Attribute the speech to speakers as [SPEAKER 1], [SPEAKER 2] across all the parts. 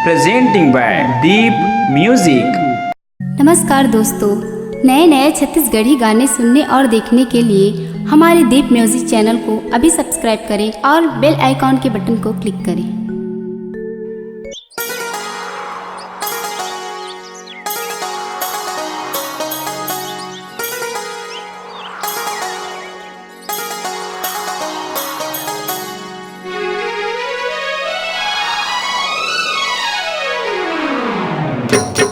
[SPEAKER 1] presenting by Deep Music।
[SPEAKER 2] नमस्कार दोस्तों, नए नए छत्तीसगढ़ी गाने सुनने और देखने के लिए हमारे दीप म्यूजिक चैनल को अभी सब्सक्राइब करें और बेल आइकॉन के बटन को क्लिक करें।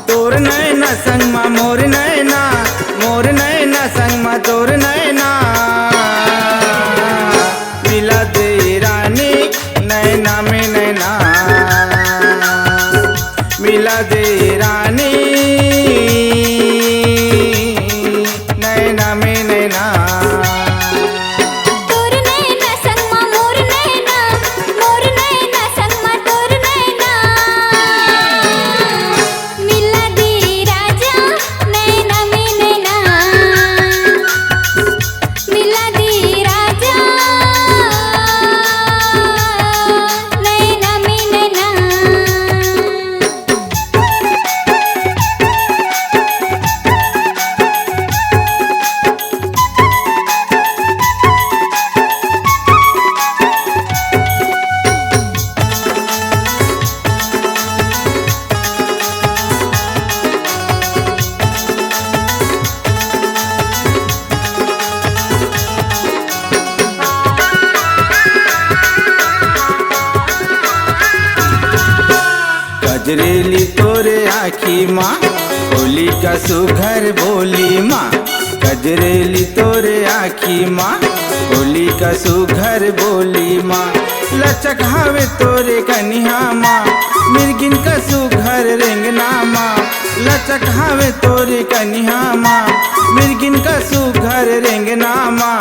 [SPEAKER 3] तोर नैना संगमा मोर नैना संगमा तोर नैना मिला दे रानी नैना में नैना मिला दे रानी नैना में नैना गजरेली तोरे आखी माँ होली का सुघर बोली माँ गजरेली तोरे आखी माँ होली का सुघर बोली माँ लचक हावे तोरे कन्हा माँ मिर्गिन का सुघर रेंगना माँ लचक हावे तोरे कन्हा माँ मिर्गिन का सुघर रेंगना माँ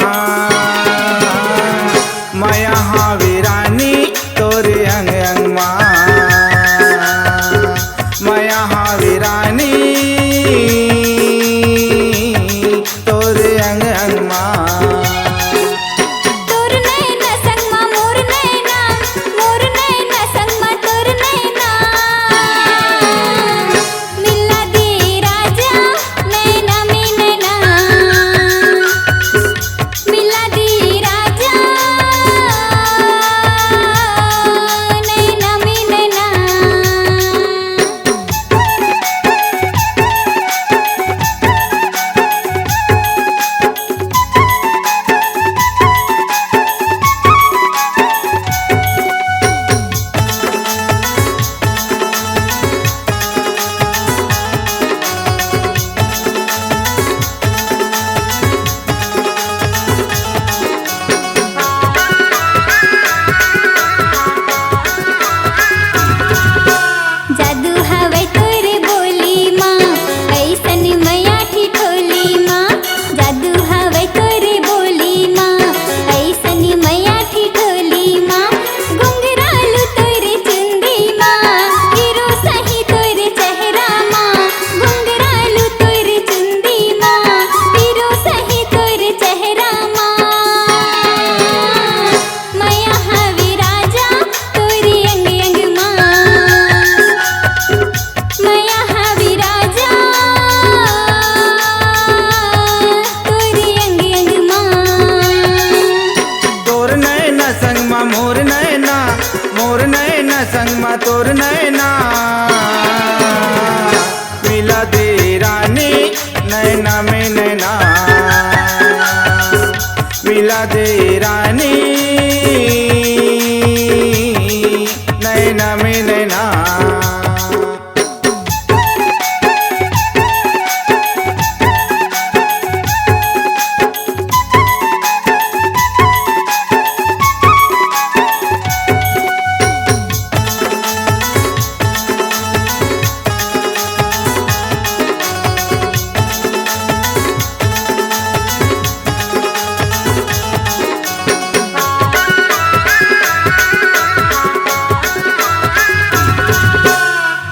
[SPEAKER 3] माया हावे रानी तोरे अंग अंग माँ माया हावे रानी तोरे अंग अंग माँ
[SPEAKER 4] तोर नैना संगमा मोर नैना संगमा तोर नैना मिला दे राजा नैना में नैना मिला दे राजा नैना में नैना जादू हवे तोरे बोली माँ ऐसन मैया ठिठोली माँ जादू हवे तोरे बोली माँ ऐसन मैया ठिठोली माँ घुंघरालू तोरे चुंदी माँ हीरो सही तोरे चेहरा माँ घुंघरालू तोरे चुंदी माँ हीरो सही तोरे चेहरा माँ मैया हवे राजा तोरी अंग अंग माँ मैया हावी राजा तोरी अंग अंग माँ
[SPEAKER 3] तोर नैना संगमा मोर नैना संगमा तोर नैना मिला दे रानी नैना में नैना मिला दे रानी नैना में नैना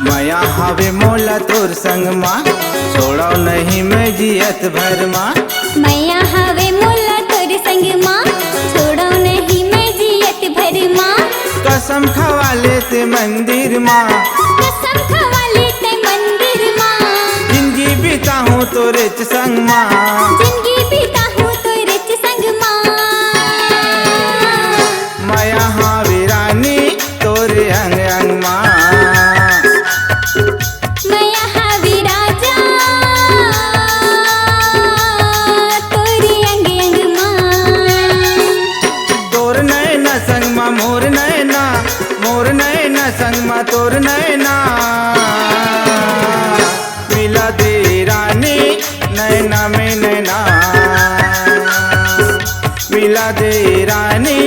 [SPEAKER 3] माया हावे मोला तोर संग माँ छोड़ो नहीं मैं जियत भर माँ
[SPEAKER 4] मैया हावे मोला तोर संग माँ छोड़ो नहीं मैं जियत भर माँ
[SPEAKER 3] कसम खवा लेते मंदिर माँ हूँ तोरे च संग माँ
[SPEAKER 4] जिंदगी बीता हूँ तोरे च संग माँ
[SPEAKER 3] मैं यहाँ वीरानी तोरे अंग अंग माँ
[SPEAKER 4] मैं यहाँ विराजा तोरे अंग अंग माँ
[SPEAKER 3] तोर नैना संग माँ मोर नैना संग माँ तोर नैना मिला दे रानी नैना में नैना मिला दे रानी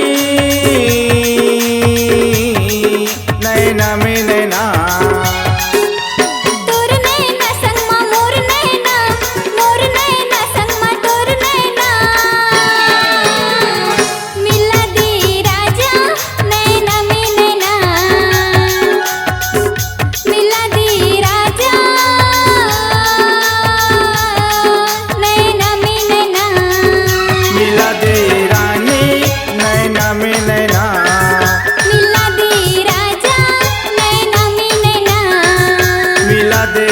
[SPEAKER 3] नैना में नैना
[SPEAKER 4] तोर नैना संग माँ मोर नैना संग माँ तोर नैना मिला दे राजा नैना में नैना मिला दे राजा नैना में नैना
[SPEAKER 3] मिला दे रानी नैना में नैना
[SPEAKER 4] मिला दे राजा नैना में नैना
[SPEAKER 3] मिला दे